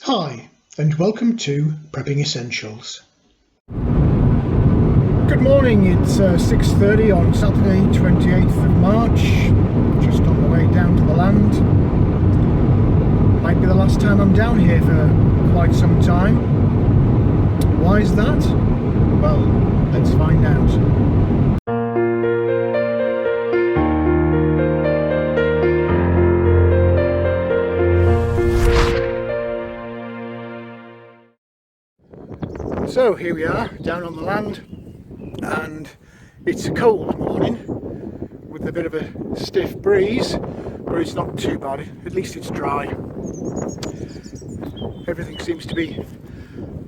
Hi, and welcome to Prepping Essentials. Good morning, it's 6:30 on Saturday 28th of March, just on the way down to the land. Might be the last time I'm down here for quite some time. Why is that? Well, let's find out. So here we are, down on the land, and it's a cold morning with a bit of a stiff breeze, but it's not too bad, at least it's dry. Everything seems to be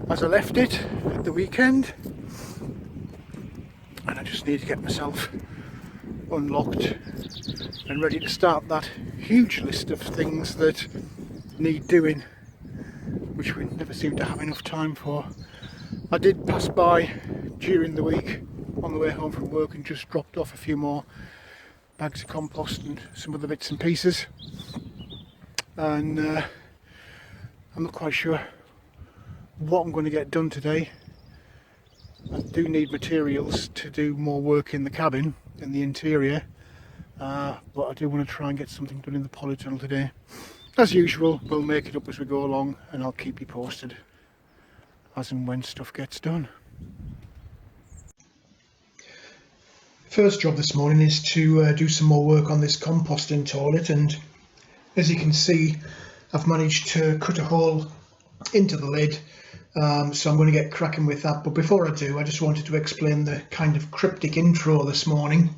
as I left it at the weekend, and I just need to get myself unlocked and ready to start that huge list of things that need doing, which we never seem to have enough time for. I did pass by during the week on the way home from work and just dropped off a few more bags of compost and some other bits and pieces, and I'm not quite sure what I'm going to get done today. I do need materials to do more work in the cabin, in the interior, but I do want to try and get something done in the Polytunnel today. As usual, we'll make it up as we go along, and I'll keep you posted as and when stuff gets done. First job this morning is to do some more work on this composting toilet, and as you can see, I've managed to cut a hole into the lid, so I'm going to get cracking with that. But before I do, I just wanted to explain the kind of cryptic intro this morning.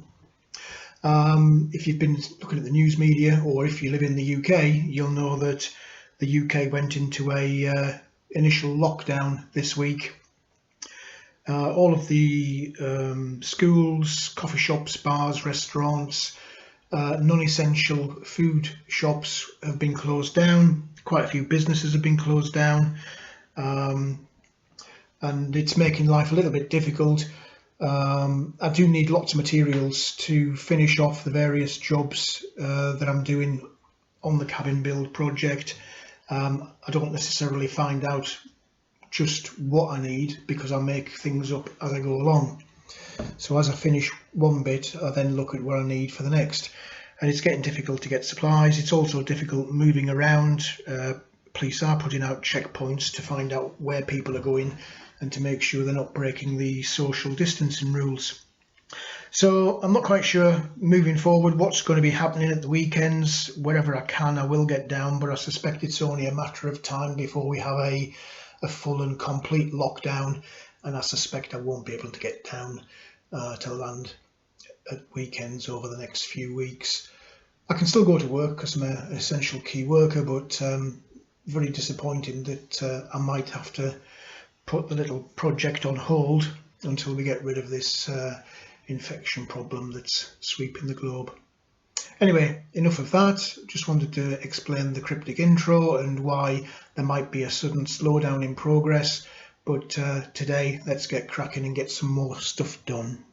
If you've been looking at the news media, or if you live in the UK, you'll know that the UK went into a initial lockdown this week. All of the schools, coffee shops, bars, restaurants, non-essential food shops have been closed down. Quite a few businesses have been closed down, and it's making life a little bit difficult. I do need lots of materials to finish off the various jobs that I'm doing on the cabin build project. I don't necessarily find out just what I need, because I make things up as I go along. So as I finish one bit, I then look at what I need for the next, and it's getting difficult to get supplies. It's also difficult moving around. Police are putting out checkpoints to find out where people are going and to make sure they're not breaking the social distancing rules. So I'm not quite sure moving forward what's going to be happening at the weekends. Wherever I can, I will get down, but I suspect it's only a matter of time before we have a full and complete lockdown, and I suspect I won't be able to get down to land at weekends over the next few weeks. I can still go to work because I'm an essential key worker, but very disappointing that I might have to put the little project on hold until we get rid of this infection problem that's sweeping the globe. Anyway, enough of that. Just wanted to explain the cryptic intro and why there might be a sudden slowdown in progress, but today let's get cracking and get some more stuff done.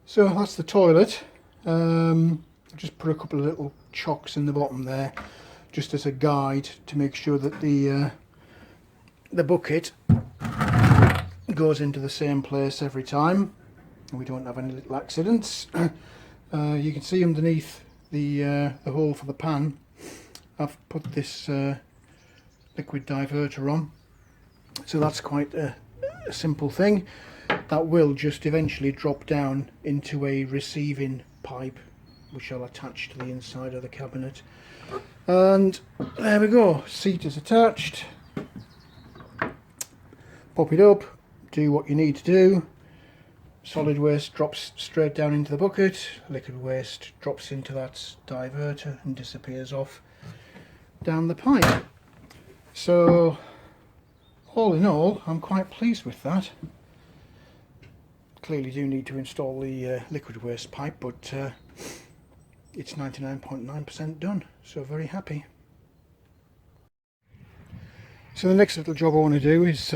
So that's the toilet. I just put a couple of little chocks in the bottom there just as a guide to make sure that the bucket goes into the same place every time and we don't have any little accidents. You can see underneath the hole for the pan, I've put this liquid diverter on, so that's quite a simple thing. That will just eventually drop down into a receiving pipe, which I'll attach to the inside of the cabinet. And there we go, seat is attached. Pop it up, do what you need to do. Solid waste drops straight down into the bucket, liquid waste drops into that diverter and disappears off down the pipe. So all in all, I'm quite pleased with that. Clearly do need to install the liquid waste pipe, but it's 99.9% done, so very happy. So the next little job I want to do is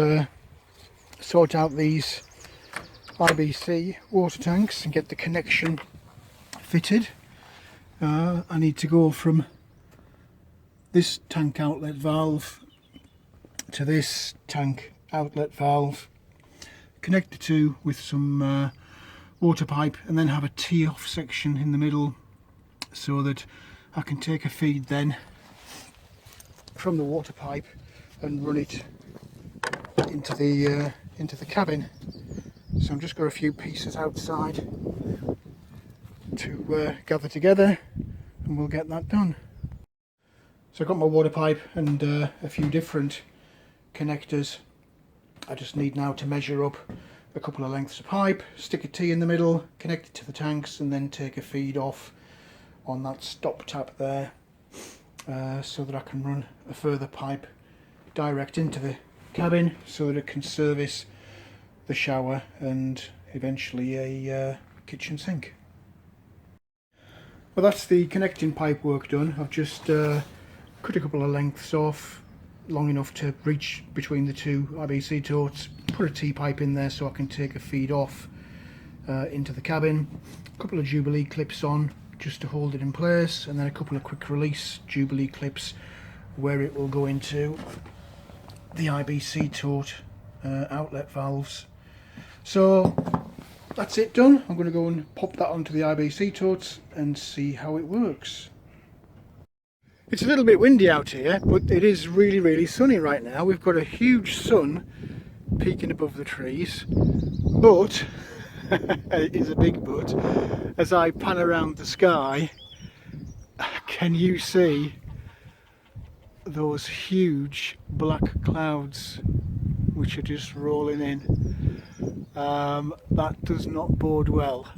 sort out these IBC water tanks and get the connection fitted. I need to go from this tank outlet valve to this tank outlet valve, connect the two with some water pipe, and then have a tee-off section in the middle so that I can take a feed then from the water pipe and run it into the cabin. So I've just got a few pieces outside to gather together, and we'll get that done. So I've got my water pipe and a few different connectors. I just need now to measure up a couple of lengths of pipe, stick a T in the middle, connect it to the tanks, and then take a feed off on that stop tap there, so that I can run a further pipe direct into the cabin so that it can service the shower and eventually a kitchen sink. Well, that's the connecting pipe work done. I've just cut a couple of lengths off long enough to reach between the two IBC totes, put a T-pipe in there so I can take a feed off into the cabin, a couple of Jubilee clips on just to hold it in place, and then a couple of quick release Jubilee clips where it will go into the IBC tote outlet valves. So that's it done. I'm going to go and pop that onto the IBC totes and see how it works. It's a little bit windy out here, but it is really sunny right now. We've got a huge sun peeking above the trees, but it is a big but. As I pan around the sky, can you see those huge black clouds which are just rolling in? That does not bode well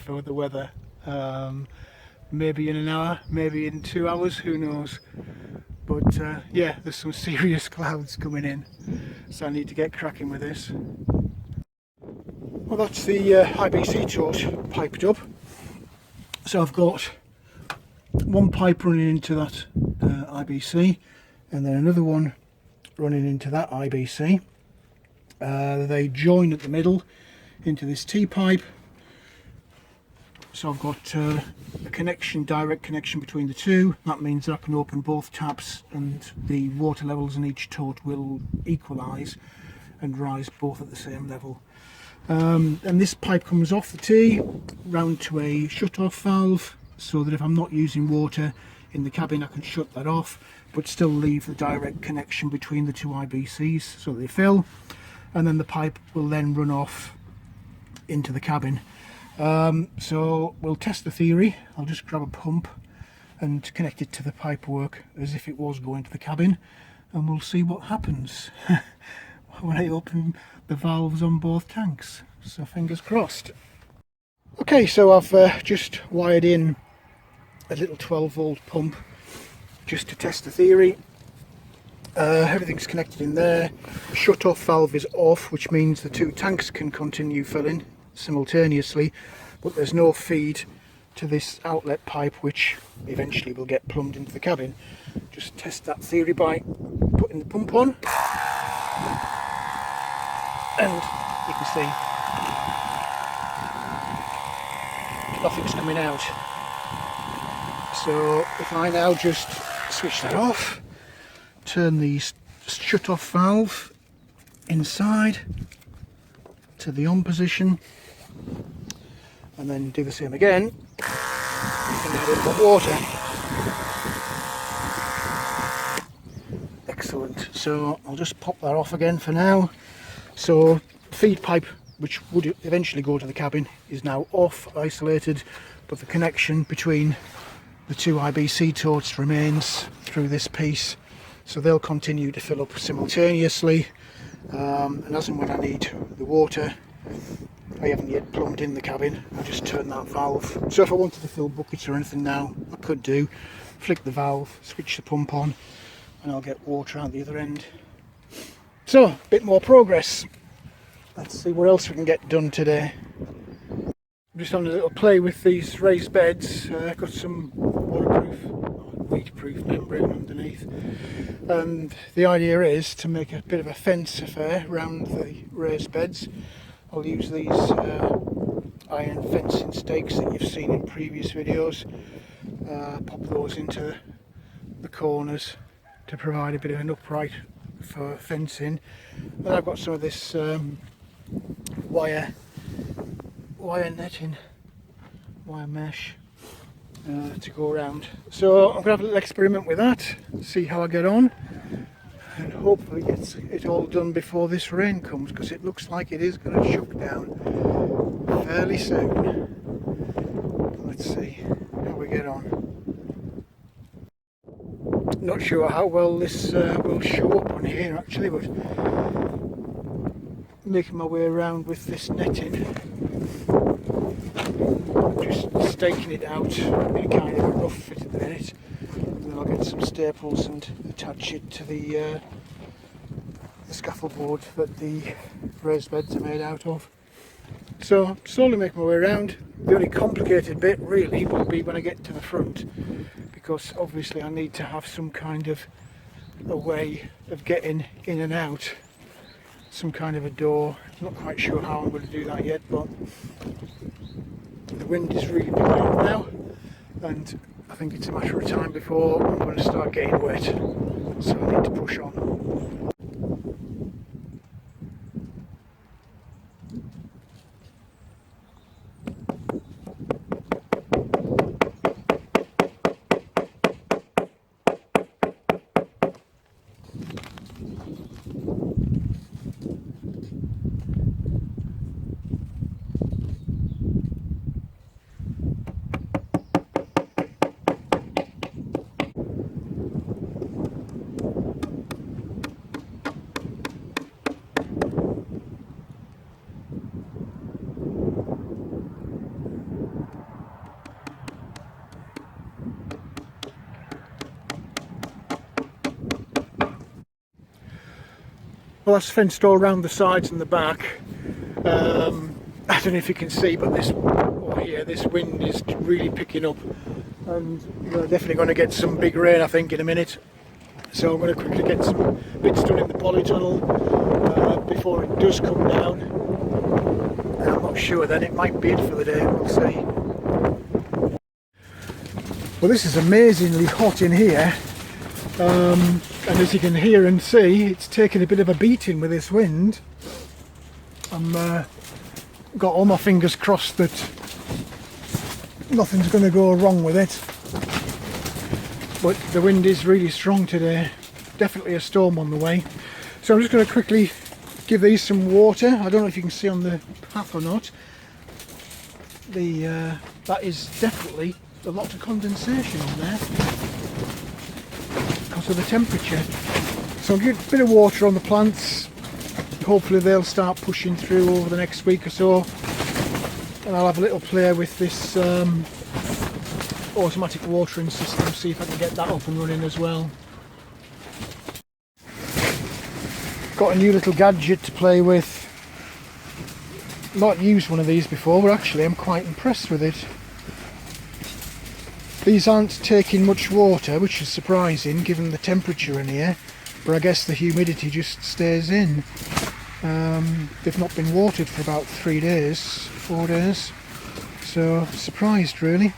for the weather. Maybe in an hour, maybe in 2 hours, who knows. But yeah, there's some serious clouds coming in, so I need to get cracking with this. Well, that's the IBC tote piped up. So I've got one pipe running into that IBC, and then another one running into that IBC. They join at the middle into this T-pipe. So I've got a connection, direct connection between the two. That means that I can open both taps and the water levels in each tote will equalise and rise both at the same level. And this pipe comes off the T round to a shut-off valve, so that if I'm not using water in the cabin I can shut that off, but still leave the direct connection between the two IBCs so they fill, and then the pipe will then run off into the cabin. So we'll test the theory. I'll just grab a pump and connect it to the pipework as if it was going to the cabin, and we'll see what happens when I open the valves on both tanks. So fingers crossed. Okay, so I've just wired in a little 12-volt pump just to test the theory. Everything's connected in there. The shut-off valve is off, which means the two tanks can continue filling simultaneously, but there's no feed to this outlet pipe, which eventually will get plumbed into the cabin. Just test that theory by putting the pump on, and you can see nothing's coming out. So if I now just switch that off, turn the shut-off valve inside to the on position, and then do the same again, you can add in more water. Excellent. So I'll just pop that off again for now. So feed pipe, which would eventually go to the cabin, is now off, isolated, but the connection between the two IBC totes remains through this piece, so they'll continue to fill up simultaneously, and as and when I need the water, I haven't yet plumbed in the cabin, I just turn that valve. So if I wanted to fill buckets or anything now, I could do, flick the valve, switch the pump on, and I'll get water out the other end. So, a bit more progress. Let's see what else we can get done today. I'm just on a little play with these raised beds. I've got some waterproof, weed-proof membrane underneath, and the idea is to make a bit of a fence affair around the raised beds. I'll use these iron fencing stakes that you've seen in previous videos, pop those into the corners to provide a bit of an upright for fencing. And I've got some of this wire netting, wire mesh to go around. So I'm going to have a little experiment with that, see how I get on, and hopefully get it all done before this rain comes, because it looks like it is going to chuck down fairly soon. Let's see how we get on. Not sure how well this will show up on here actually, but making my way around with this netting, just staking it out in kind of a rough fit at the minute, and then I'll get some staples and attach it to the scaffold board that the raised beds are made out of. So slowly making my way around. The only complicated bit really will be when I get to the front, because obviously I need to have some kind of a way of getting in and out, some kind of a door. I'm not quite sure how I'm going to do that yet, but the wind is really picking up now, and I think it's a matter of time before I'm going to start getting wet, so I need to push on. Well, that's fenced all around the sides and the back. I don't know if you can see, but this wind is really picking up, and we're definitely going to get some big rain, I think, in a minute. So I'm going to quickly get some bits done in the polytunnel before it does come down. And I'm not sure then, it might be it for the day, we'll see. Well, this is amazingly hot in here. And as you can hear and see, it's taken a bit of a beating with this wind. I'm got all my fingers crossed that nothing's going to go wrong with it. But the wind is really strong today. Definitely a storm on the way. So I'm just going to quickly give these some water. I don't know if you can see on the path or not. That is definitely a lot of condensation on there because of the temperature. So I'll give a bit of water on the plants. Hopefully they'll start pushing through over the next week or so, and I'll have a little play with this automatic watering system, see if I can get that up and running as well. Got a new little gadget to play with. Not used one of these before, but actually I'm quite impressed with it. These aren't taking much water, which is surprising given the temperature in here, but I guess the humidity just stays in. They've not been watered for about 4 days, so surprised really.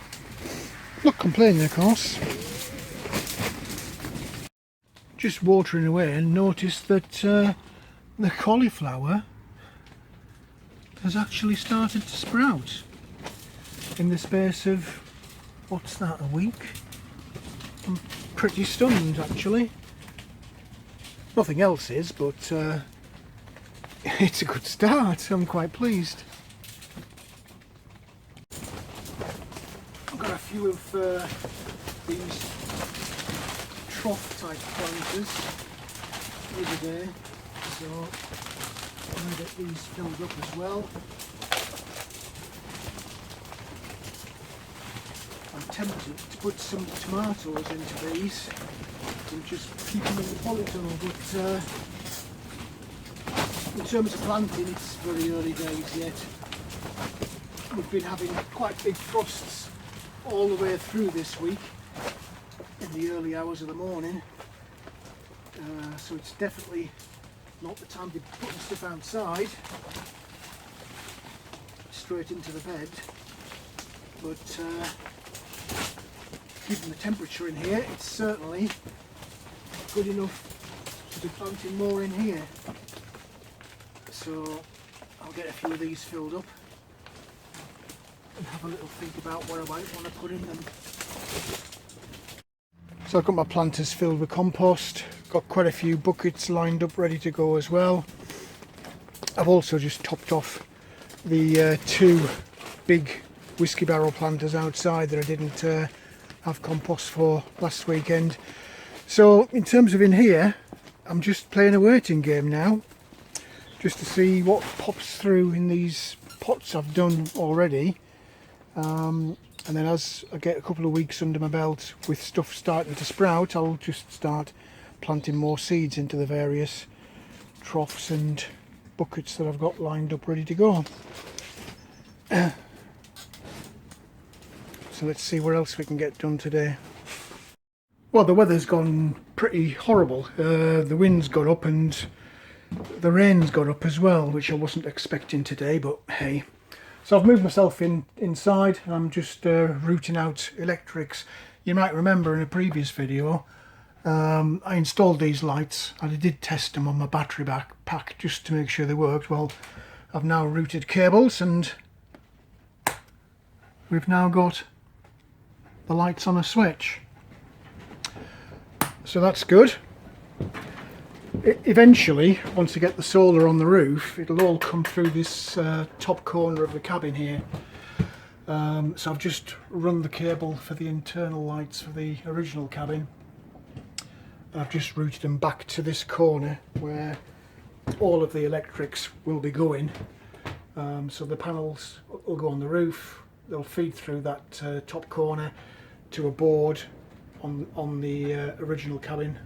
Not complaining, of course. Just watering away and noticed that the cauliflower has actually started to sprout in the space of, what's that, a week? I'm pretty stunned actually. Nothing else is, but it's a good start. I'm quite pleased. I've got a few of these trough type planters over there, so I'm going to get these filled up as well. I'm tempted to put some tomatoes into these and just keep them in the polytunnel, but in terms of planting, it's very early days yet. We've been having quite big frosts all the way through this week in the early hours of the morning, so it's definitely not the time to be putting stuff outside straight into the bed, but given the temperature in here, it's certainly good enough to be planting more in here, so I'll get a few of these filled up and have a little think about what I might want to put in them. So I've got my planters filled with compost, got quite a few buckets lined up ready to go as well. I've also just topped off the two big whiskey barrel planters outside that I didn't have compost for last weekend. So in terms of in here, I'm just playing a waiting game now, just to see what pops through in these pots I've done already. And then as I get a couple of weeks under my belt with stuff starting to sprout, I'll just start planting more seeds into the various troughs and buckets that I've got lined up ready to go. So let's see what else we can get done today. Well, the weather's gone pretty horrible. The wind's got up and the rain's got up as well, which I wasn't expecting today, but hey. So I've moved myself inside and I'm just routing out electrics. You might remember in a previous video I installed these lights and I did test them on my battery pack just to make sure they worked. Well, I've now routed cables and we've now got the lights on a switch. So that's good. Eventually, once you get the solar on the roof, it'll all come through this top corner of the cabin here. So I've just run the cable for the internal lights for the original cabin. I've just routed them back to this corner where all of the electrics will be going. So the panels will go on the roof, they'll feed through that top corner to a board on the original cabin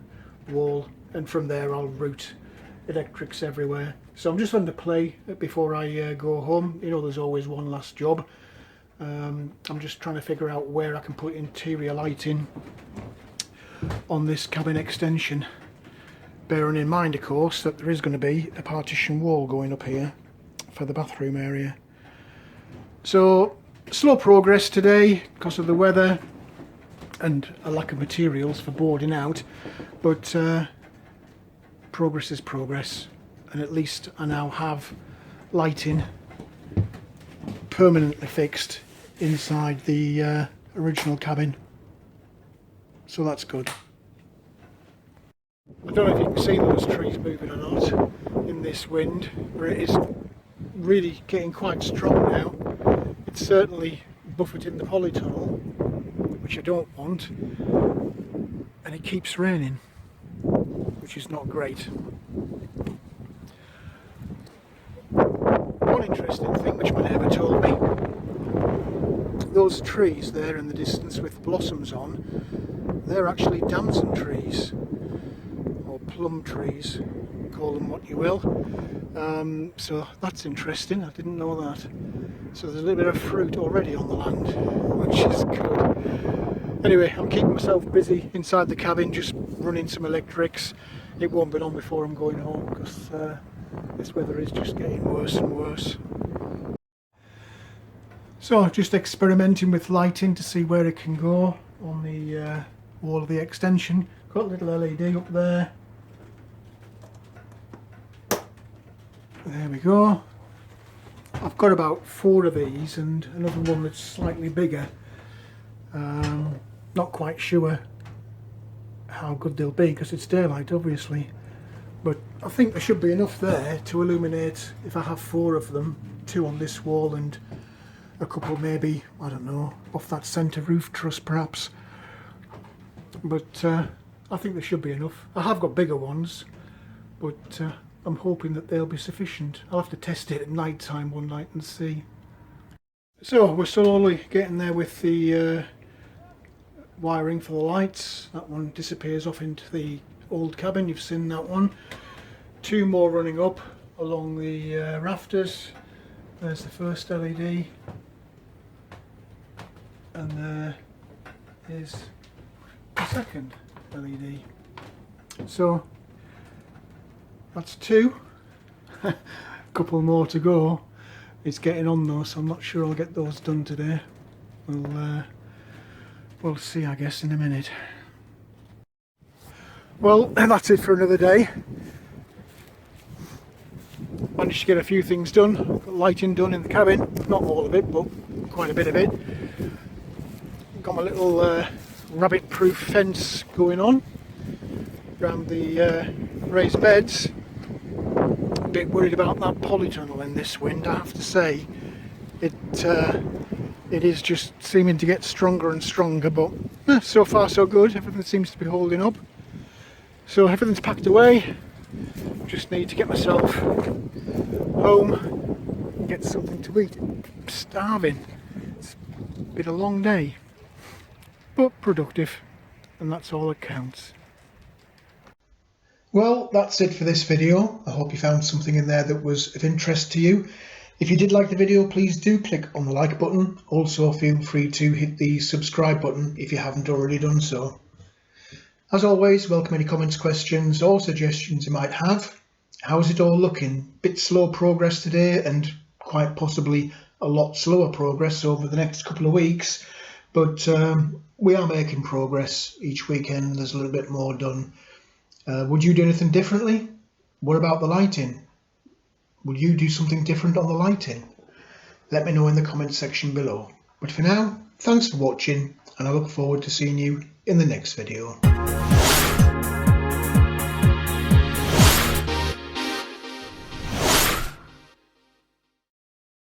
wall, and from there I'll route electrics everywhere. So I'm just under play before I go home. You know, there's always one last job. I'm just trying to figure out where I can put interior lighting on this cabin extension, bearing in mind of course that there is going to be a partition wall going up here for the bathroom area. So slow progress today because of the weather and a lack of materials for boarding out, but progress is progress, and at least I now have lighting permanently fixed inside the original cabin, so that's good. I don't know if you can see those trees moving or not in this wind, but it is really getting quite strong now. It's certainly buffeting the Polytunnel, which I don't want, and it keeps raining, which is not great. One interesting thing which my neighbour told me, those trees there in the distance with blossoms on, they're actually damson trees, or plum trees, call them what you will. So that's interesting, I didn't know that. So there's a little bit of fruit already on the land, which is good. Anyway, I'm keeping myself busy inside the cabin, just running some electrics. It won't be long before I'm going home because this weather is just getting worse and worse. So just experimenting with lighting to see where it can go on the wall of the extension. Got a little LED up there. There we go. I've got about 4 of these and another one that's slightly bigger. Not quite sure how good they'll be because it's daylight obviously, but I think there should be enough there to illuminate if I have 4 of them, 2 on this wall and a couple maybe, I don't know, off that centre roof truss perhaps. But I think there should be enough. I have got bigger ones, but I'm hoping that they'll be sufficient. I'll have to test it at night time one night and see. So we're slowly getting there with the wiring for the lights. That one disappears off into the old cabin, you've seen that one. 2 more running up along the rafters. There's the first LED, and there is the second LED. So that's 2. A couple more to go. It's getting on though, so I'm not sure I'll get those done today. We'll see, I guess, in a minute. Well, that's it for another day. Managed to get a few things done. Got lighting done in the cabin, not all of it, but quite a bit of it. Got my little rabbit proof fence going on around the raised beds. A bit worried about that polytunnel in this wind, I have to say. It is just seeming to get stronger and stronger, but so far so good. Everything seems to be holding up. So everything's packed away. Just need to get myself home and get something to eat. I'm starving. It's been a long day, but productive, and that's all that counts. Well, that's it for this video. I hope you found something in there that was of interest to you. If you did like the video, please do click on the like button. Also, feel free to hit the subscribe button if you haven't already done so. As always, welcome any comments, questions or suggestions you might have. How's it all looking? Bit slow progress today, and quite possibly a lot slower progress over the next couple of weeks, but we are making progress. Each weekend there's a little bit more done. Would you do anything differently? What about the lighting? Will you do something different on the lighting? Let me know in the comments section below. But for now, thanks for watching, and I look forward to seeing you in the next video.